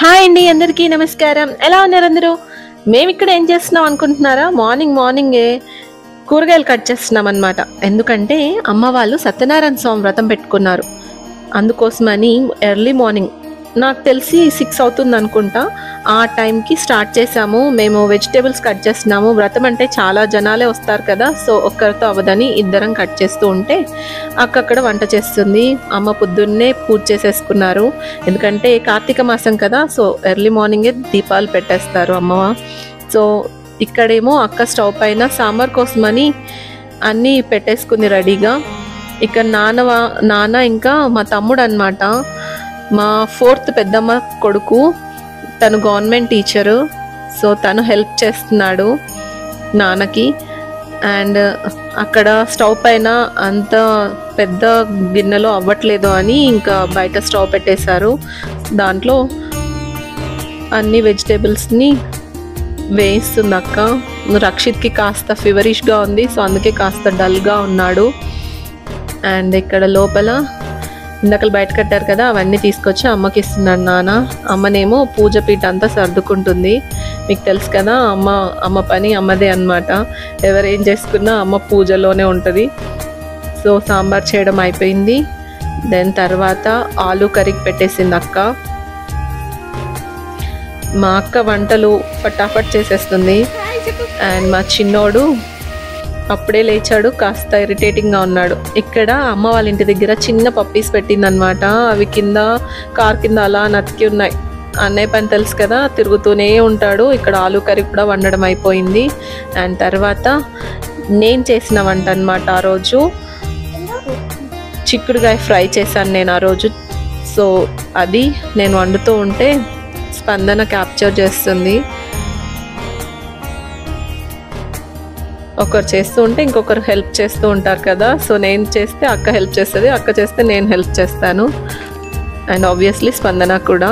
Hi అండి, అందరికీ నమస్కారం. ఎలా ఉన్నారు అందరూ? మేము ఇక్కడ ఏం చేస్తున్నాం అనుకుంటున్నారా? మార్నింగే కూరగాయలు కట్ చేస్తున్నాం అనమాట. ఎందుకంటే అమ్మ వాళ్ళు సత్యనారాయణ స్వామి వ్రతం పెట్టుకున్నారు. అందుకోసమని ఎర్లీ మార్నింగ్, నాకు తెలిసి 6 అవుతుంది అనుకుంటా, ఆ టైంకి స్టార్ట్ చేసాము. మేము వెజిటేబుల్స్ కట్ చేస్తున్నాము. వ్రతం అంటే చాలా జనాలే వస్తారు కదా, సో ఒక్కరితో అవ్వదని ఇద్దరం కట్ చేస్తూ ఉంటే అక్కడ వంట చేస్తుంది. అమ్మ పొద్దున్నే పూజ చేసేసుకున్నారు. ఎందుకంటే కార్తీక మాసం కదా, సో ఎర్లీ మార్నింగే దీపాలు పెట్టేస్తారు అమ్మ. సో ఇక్కడేమో అక్క స్టవ్ పైన సాంబార్ కోసమని అన్నీ పెట్టేసుకుంది రెడీగా. ఇక్కడ నాన్న ఇంకా మా తమ్ముడు అనమాట, మా 4th పెద్దమ్మ కొడుకు. తను గవర్నమెంట్ టీచరు, సో తను హెల్ప్ చేస్తున్నాడు నాన్నకి. అండ్ అక్కడ స్టవ్ పైన అంత పెద్ద గిన్నెలో అవ్వట్లేదు అని ఇంకా బయట స్టవ్ పెట్టేశారు. దాంట్లో అన్ని వెజిటేబుల్స్ని వేయిస్తుంది అక్క. రక్షిత్కి కాస్త ఫీవరిష్గా ఉంది, సో అందుకే కాస్త డల్గా ఉన్నాడు. అండ్ ఇక్కడ లోపల ఇందాకలు బయట కట్టారు కదా, అవన్నీ తీసుకొచ్చి అమ్మకి ఇస్తున్నాడు నాన్న. అమ్మనేమో పూజ పీట అంతా సర్దుకుంటుంది. మీకు తెలుసు కదా, అమ్మ పని అమ్మదే అనమాట. ఎవరేం చేసుకున్నా అమ్మ పూజలోనే ఉంటుంది. సో సాంబార్ చేయడం అయిపోయింది. దెన్ తర్వాత ఆలు కర్రీకి పెట్టేసింది అక్క. మా అక్క వంటలు ఫటాఫట్ చేసేస్తుంది. అండ్ మా చిన్నోడు అప్పుడే లేచాడు, కాస్త ఇరిటేటింగ్గా ఉన్నాడు. ఇక్కడ అమ్మ వాళ్ళ ఇంటి దగ్గర చిన్న పప్పీస్ పెట్టిందనమాట. అవి కార్ కింద అలా నతికి ఉన్నాయి. అన్నయ్య పని తెలుసు కదా, తిరుగుతూనే ఉంటాడు. ఇక్కడ ఆలు కర్రీ కూడా వండడం అయిపోయింది. అండ్ తర్వాత నేను చేసిన వంట అనమాట. ఆ రోజు చిక్కుడుగాయ ఫ్రై చేశాను నేను ఆ రోజు. సో అది నేను వండుతూ ఉంటే స్పందన క్యాప్చర్ చేస్తుంది. ఒకరు చేస్తూ ఉంటే ఇంకొకరు హెల్ప్ చేస్తూ ఉంటారు కదా, సో నేను చేస్తే అక్క హెల్ప్ చేస్తుంది, అక్క చేస్తే నేను హెల్ప్ చేస్తాను. అండ్ ఆబ్వియస్లీ స్పందన కూడా.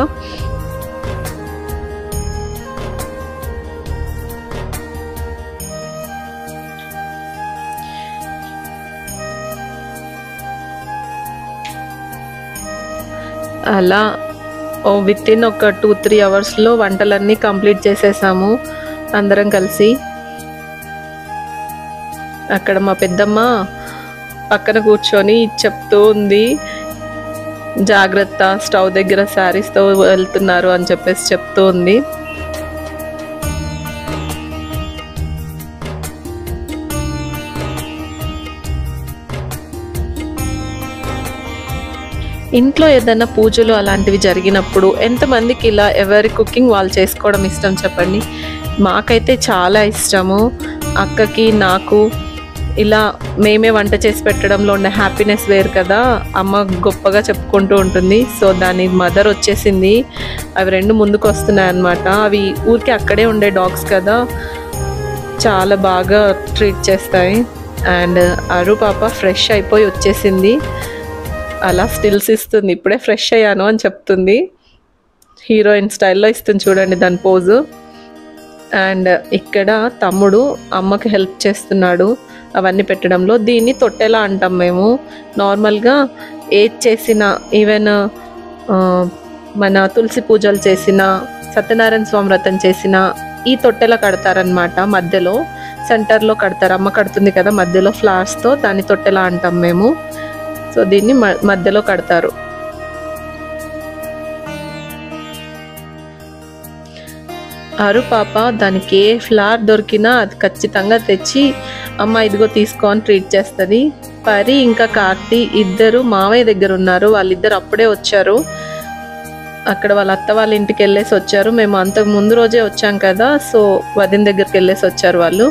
అలా వితిన్ ఒక 2-3 అవర్స్లో వంటలన్నీ కంప్లీట్ చేసేసాము అందరం కలిసి. అక్కడ మా పెద్దమ్మ పక్కన కూర్చొని చెప్తూ ఉంది, జాగ్రత్త, స్టవ్ దగ్గర శారీస్తో వెళ్తున్నారు అని చెప్పేసి చెప్తూ ఉంది. ఇంట్లో ఏదైనా పూజలు అలాంటివి జరిగినప్పుడు ఎంతమందికి ఇలా ఎవరి కుకింగ్ వాళ్ళు చేసుకోవడం ఇష్టం చెప్పండి? మాకైతే చాలా ఇష్టము. అక్కకి నాకు ఇలా మేమే వంట చేసి పెట్టడంలో ఉన్న హ్యాపీనెస్ వేరు కదా. అమ్మ గొప్పగా చెప్పుకుంటూ ఉంటుంది. సో దాని మదర్ వచ్చేసింది. అవి 2 ముందుకు వస్తున్నాయి అన్నమాట. అవి ఊరికి అక్కడే ఉండే డాగ్స్ కదా, చాలా బాగా ట్రీట్ చేస్తాయి. అండ్ అరు పాప ఫ్రెష్ అయిపోయి వచ్చేసింది. అలా స్టిల్స్ ఇస్తుంది, ఇప్పుడే ఫ్రెష్ అయ్యాను అని చెప్తుంది. హీరోయిన్ స్టైల్లో ఇస్తుంది చూడండి దాని పోజు. అండ్ ఇక్కడ తమ్ముడు అమ్మకి హెల్ప్ చేస్తున్నాడు అవన్నీ పెట్టడంలో. దీన్ని తొట్టెలా అంటాం మేము. నార్మల్గా ఏది చేసినా, ఈవెన్ మన తులసి పూజలు చేసిన, సత్యనారాయణ స్వామి వ్రతం చేసిన ఈ తొట్టెలా కడతారనమాట. మధ్యలో సెంటర్లో కడతారు, అమ్మ కడుతుంది కదా మధ్యలో ఫ్లవర్స్తో, దాన్ని తొట్టెలా అంటాం మేము. సో దీన్ని మధ్యలో కడతారు. అరు పాప దానికి ఏ ఫ్లవర్ దొరికినా అది ఖచ్చితంగా తెచ్చి అమ్మ ఇదిగో తీసుకో అని ట్రీట్ చేస్తుంది. పరి ఇంకా కార్తీ ఇద్దరు మావయ్య దగ్గర ఉన్నారు. వాళ్ళిద్దరు అప్పుడే వచ్చారు. అక్కడ వాళ్ళ అత్త వాళ్ళ ఇంటికి వెళ్ళేసి వచ్చారు. మేము అంతకు ముందు రోజే వచ్చాం కదా, సో వదిన దగ్గరికి వెళ్ళేసి వచ్చారు వాళ్ళు.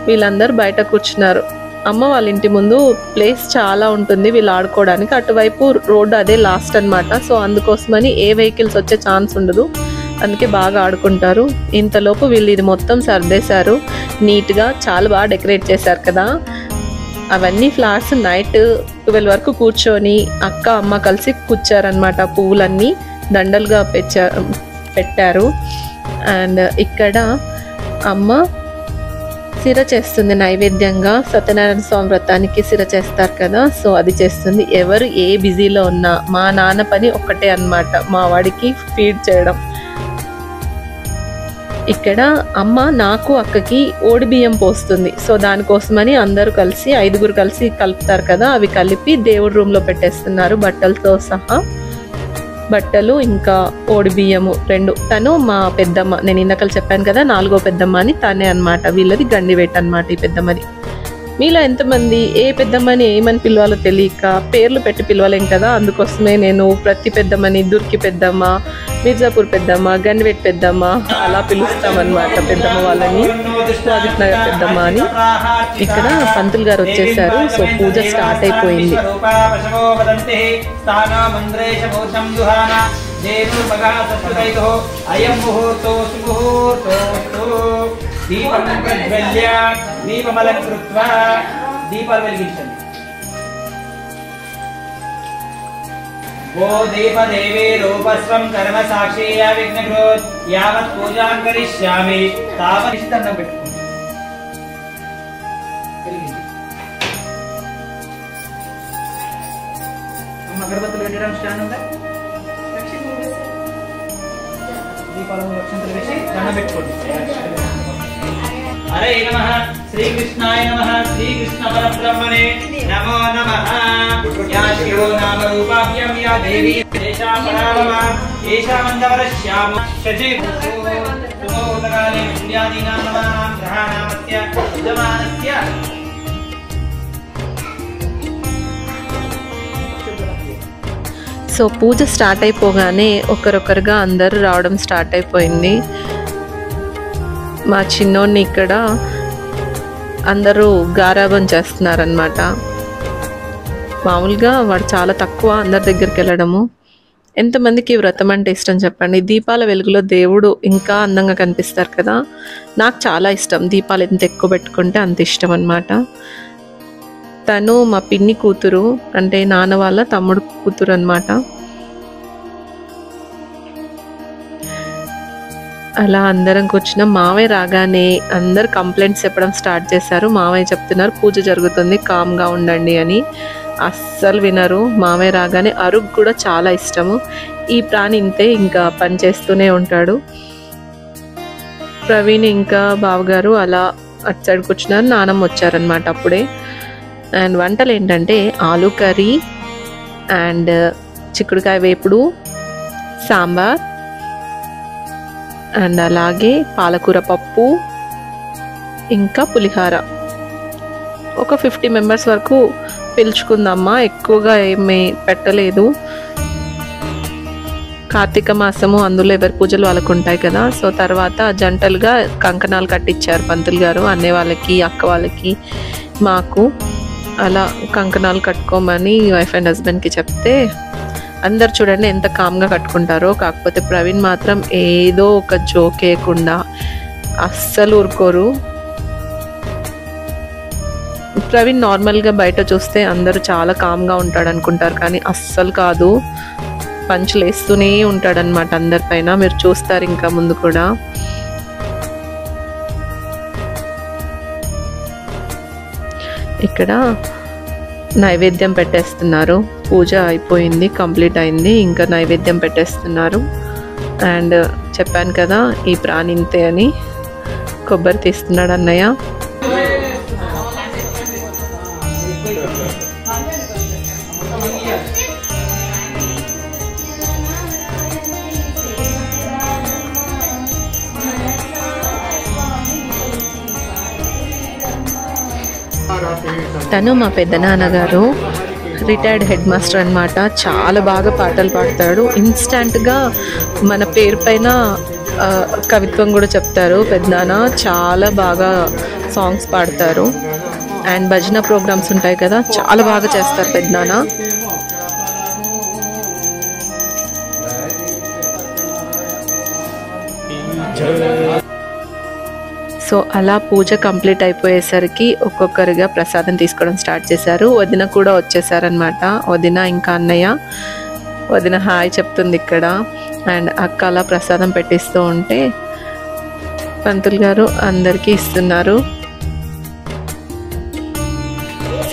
వీళ్ళందరూ బయట కూర్చున్నారు. అమ్మ వాళ్ళ ఇంటి ముందు ప్లేస్ చాలా ఉంటుంది వీళ్ళు ఆడుకోవడానికి. అటువైపు రోడ్డు అదే లాస్ట్ అనమాట. సో అందుకోసమని ఏ వెహికల్స్ వచ్చే ఛాన్స్ ఉండదు, అందుకే బాగా ఆడుకుంటారు. ఇంతలోపు వీళ్ళు ఇది మొత్తం సర్దేశారు నీట్గా. చాలా బాగా డెకరేట్ చేశారు కదా. అవన్నీ ఫ్లవర్స్ నైట్ 12 వరకు కూర్చొని అక్క అమ్మ కలిసి కూర్చారనమాట. పువ్వులన్నీ దండలుగా పెట్టారు. అండ్ ఇక్కడ అమ్మ సిర చేస్తుంది నైవేద్యంగా. సత్యనారాయణ స్వామి వ్రతానికి సిర చేస్తారు కదా, సో అది చేస్తుంది. ఎవరు ఏ బిజీలో ఉన్నా మా నాన్న పని ఒక్కటే అన్నమాట, మా వాడికి ఫీడ్ చేయడం. ఇక్కడ అమ్మ నాకు అక్కకి ఓడి బియ్యం పోస్తుంది. సో దానికోసమని అందరూ కలిసి 5గురు కలిసి కలుపుతారు కదా, అవి కలిపి దేవుడి రూమ్లో పెట్టేస్తున్నారు బట్టలతో సహా. బట్టలు ఇంకా ఓడి బియ్యము 2. తను మా పెద్దమ్మ, నేను ఇందాక చెప్పాను కదా 4వ పెద్దమ్మ అని, తనే అనమాట. వీళ్ళది గండివేట అనమాట ఈ పెద్దమ్మది. మీలో ఎంతమంది ఏ పెద్దమ్మని ఏమని పిలవాలో తెలియక పేర్లు పెట్టి పిలవలేం కదా, అందుకోసమే నేను ప్రతి పెద్దమ్మని దుర్కి పెద్దమ్మ, మిర్జాపూర్ పెద్దమ్మ, గండివేట్ పెద్దమ్మ అలా పిలుస్తామన్నమాట పెద్దమ్మ వాళ్ళని, ప్రాజెక్ట్ నగర్ పెద్దమ్మ అని. ఇక్కడ పంతులు గారు వచ్చేసారు. సో పూజ స్టార్ట్ అయిపోయింది. దీపం ప్రజ్వల్య దీపమలంకృత్వా దీపాలు వెలిగించండి. ఓ దీపదేవే రూపస్వం కర్మ సాక్షియ విఘ్నకృత్ యావత్ పూజాం కరిష్యామి తావత్ దండం పెట్టుకోండి. అగరబత్తులు పెట్టడం స్టాండ్ ఉందా? దీపాలను లక్ష్మీలు వేసి దండం పెట్టుకోండి. హరే నమః శ్రీకృష్ణాయ నమః శ్రీకృష్ణ పరబ్రహ్మణే నమో నమః. యా శివో నామ రూపాభ్యం యా దేవీ దేశా పరావమ ఏషా మందవరశ్యామ శజే సుమోదకాలే సూర్యాదీనాం నమానాం గ్రహాణామత్య యజమానస్య. సో పూజ స్టార్ట్ అయిపోగానే ఒకరొకరుగా అందరూ రావడం స్టార్ట్ అయిపోయింది. మా చిన్నోడిని ఇక్కడ అందరూ గారాబం చేస్తున్నారనమాట. మామూలుగా వాడు చాలా తక్కువ అందరి దగ్గరికి వెళ్ళడము. ఎంతమందికి వ్రతం అంటే ఇష్టం చెప్పండి? దీపాల వెలుగులో దేవుడు ఇంకా అందంగా కనిపిస్తారు కదా. నాకు చాలా ఇష్టం, దీపాలు ఎంత ఎక్కువ పెట్టుకుంటే అంత ఇష్టం అనమాట. తను మా పిన్ని కూతురు, అంటే నాన్న వాళ్ళ తమ్ముడు కూతురు అనమాట. అలా అందరం కూర్చున్నాం. మావయ్య రాగానే అందరు కంప్లైంట్స్ చెప్పడం స్టార్ట్ చేశారు. మావయ్య చెప్తున్నారు పూజ జరుగుతుంది కామ్గా ఉండండి అని. అస్సలు వినరు. మావయ్య రాగానే అరుగు కూడా చాలా ఇష్టము. ఈ ప్రాణి ఇంతే, ఇంకా పని చేస్తూనే ఉంటాడు. ప్రవీణ్ ఇంకా బావగారు అలా అటు సైడ్ కూర్చున్నారు. నానమ్మ వచ్చారనమాట అప్పుడే. అండ్ వంటలు ఏంటంటే ఆలూ కర్రీ అండ్ చిక్కుడుకాయ వేపుడు, సాంబార్ అండ్ అలాగే పాలకూర పప్పు, ఇంకా పులిహార. ఒక 50 మెంబర్స్ వరకు పిలుచుకుందమ్మా, ఎక్కువగా ఏమీ పెట్టలేదు. కార్తీక మాసము, అందులో ఎవరి పూజలు వాళ్ళకు ఉంటాయి కదా. సో తర్వాత జంటలుగా కంకణాలు కట్టించారు పంతులు గారు. అన్నయ్య వాళ్ళకి, అక్క వాళ్ళకి, మాకు అలా కంకణాలు కట్టుకోమని వైఫ్ అండ్ హస్బెండ్కి చెప్తే అందరు చూడండి ఎంత కామ్గా కట్టుకుంటారో. కాకపోతే ప్రవీణ్ మాత్రం ఏదో ఒక జోక్ వేయకుండా అస్సలు ఊరుకోరు. ప్రవీణ్ నార్మల్గా బయట చూస్తే అందరూ చాలా కామ్గా ఉంటాడు అనుకుంటారు, కానీ అస్సలు కాదు. పంచులు వేస్తూనే ఉంటాడనమాట అందరిపైన. మీరు చూస్తారు ఇంకా ముందు కూడా. ఇక్కడ నైవేద్యం పెట్టేస్తున్నారు. పూజ అయిపోయింది, కంప్లీట్ అయింది. ఇంకా నైవేద్యం పెట్టేస్తున్నారు. అండ్ చెప్పాను కదా ఈ ప్రాణి ఇంతే అని. కొబ్బరి తీస్తున్నాడు అన్నయ్య. తను మా పెద్దనాన్నగారు, రిటైర్డ్ హెడ్ మాస్టర్ అనమాట. చాలా బాగా పాటలు పాడతాడు. ఇన్స్టాంట్గా మన పేరు పైన కవిత్వం కూడా చెప్తారు. పెద్దనాన్న చాలా బాగా సాంగ్స్ పాడతారు. అండ్ భజన ప్రోగ్రామ్స్ ఉంటాయి కదా, చాలా బాగా చేస్తారు పెద్దనాన్న. సో అలా పూజ కంప్లీట్ అయిపోయేసరికి ఒక్కొక్కరిగా ప్రసాదం తీసుకోవడం స్టార్ట్ చేశారు. వదిన కూడా వచ్చేసారనమాట. వదిన ఇంకా అన్నయ్య. వదిన హాయ్ చెప్తుంది ఇక్కడ. అండ్ అక్క అలా ప్రసాదం పెట్టిస్తూ ఉంటే పంతులు గారు అందరికీ ఇస్తున్నారు.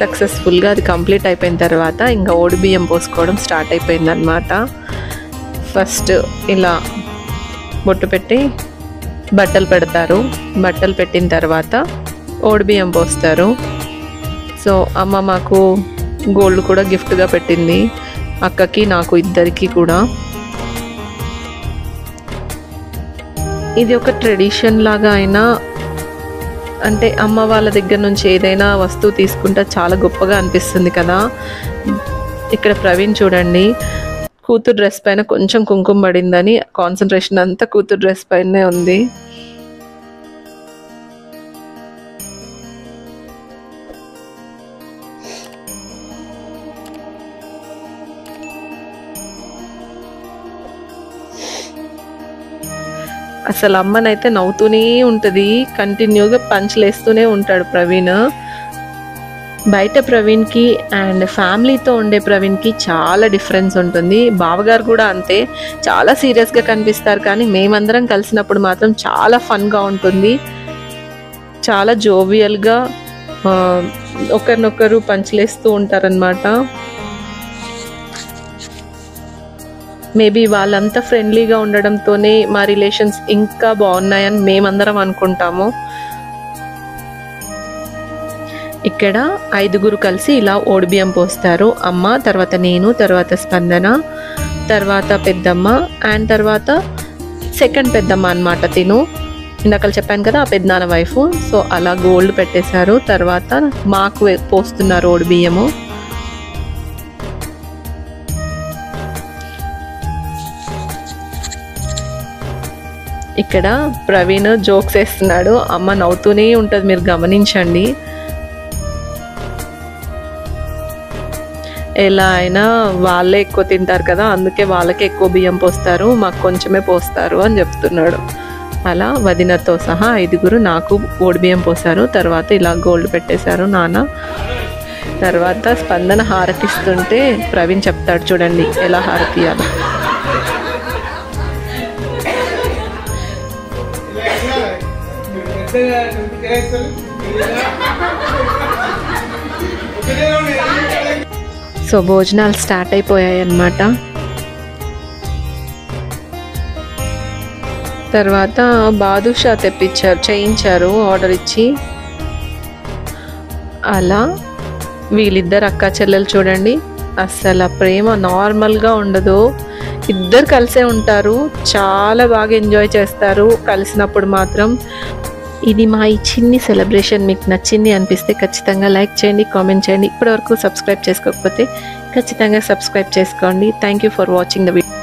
సక్సెస్ఫుల్గా అది కంప్లీట్ అయిపోయిన తర్వాత ఇంకా ఓడి బియ్యం పోసుకోవడం స్టార్ట్ అయిపోయిందనమాట. ఫస్ట్ ఇలా బొట్టు పెట్టి బట్టలు పెడతారు. బట్టలు పెట్టిన తర్వాత ఓడిబియ్యం పోస్తారు. సో అమ్మ మాకు గోల్డ్ కూడా గిఫ్ట్గా పెట్టింది, అక్కకి నాకు ఇద్దరికి కూడా. ఇది ఒక ట్రెడిషన్ లాగా అయినా, అంటే అమ్మ వాళ్ళ దగ్గర నుంచి ఏదైనా వస్తువు తీసుకుంటే చాలా గొప్పగా అనిపిస్తుంది కదా. ఇక్కడ ప్రవీణ్ చూడండి, కూతురు డ్రెస్ పైన కొంచెం కుంకుమ పడిందని కాన్సన్ట్రేషన్ అంతా కూతురు డ్రెస్ పైనే ఉంది. అసలు అమ్మనైతే నవ్వుతూనే ఉంటుంది, కంటిన్యూగా పంచులేస్తూనే ఉంటాడు ప్రవీణ్. బయట ప్రవీణ్కి అండ్ ఫ్యామిలీతో ఉండే ప్రవీణ్కి చాలా డిఫరెన్స్ ఉంటుంది. బావగారు కూడా అంతే, చాలా సీరియస్గా కనిపిస్తారు, కానీ మేమందరం కలిసినప్పుడు మాత్రం చాలా ఫన్గా ఉంటుంది. చాలా జోవియల్గా ఒకరినొకరు పంచులేస్తూ ఉంటారనమాట. మేబీ వాళ్ళంతా ఫ్రెండ్లీగా ఉండడంతోనే మా రిలేషన్స్ ఇంకా బాగున్నాయని మేమందరం అనుకుంటాము. ఇక్కడ 5గురు కలిసి ఇలా ఓడిబియ్యం పోస్తారు. అమ్మ, తర్వాత నేను, తర్వాత స్పందన, తర్వాత పెద్దమ్మ, అండ్ తర్వాత సెకండ్ పెద్దమ్మ అన్నమాట తిను. ఇందాక చెప్పాను కదా ఆ పెద్దనాన్న వైఫ్. సో అలా గోల్డ్ పెట్టేశారు. తర్వాత మాకు పోస్తున్నారు ఓడిబియ్యము. ఇక్కడ ప్రవీణ్ జోక్స్ వేస్తున్నాడు, అమ్మ నవ్వుతూనే ఉంటుంది, మీరు గమనించండి. ఎలా అయినా వాళ్ళే ఎక్కువ తింటారు కదా, అందుకే వాళ్ళకే ఎక్కువ బియ్యం పోస్తారు, మాకు కొంచెమే పోస్తారు అని చెప్తున్నాడు. అలా వదినతో సహా 5గురు నాకు ఓడిబియ్యం పోసారు. తర్వాత ఇలా గోల్డ్ పెట్టేశారు నాన్న. తర్వాత స్పందన హారతిస్తుంటే ప్రవీణ్ చెప్తాడు చూడండి ఎలా హారతియాలో. సో భోజనాలు స్టార్ట్ అయిపోయాయి అన్నమాట. తర్వాత బాదుషా చేయించారు ఆర్డర్ ఇచ్చి. అలా వీళ్ళిద్దరు అక్క చెల్లెలు చూడండి, అస్సలు ప్రేమ నార్మల్గా ఉండదు. ఇద్దరు కలిసే ఉంటారు, చాలా బాగా ఎంజాయ్ చేస్తారు కలిసినప్పుడు మాత్రం. ఇది మా ఈ చిన్ని సెలబ్రేషన్ మీకు నచ్చింది అనిపిస్తే ఖచ్చితంగా లైక్ చేయండి, కామెంట్ చేయండి. ఇప్పటివరకు సబ్స్క్రైబ్ చేసుకోకపోతే ఖచ్చితంగా సబ్స్క్రైబ్ చేసుకోండి. Thank you for watching the video.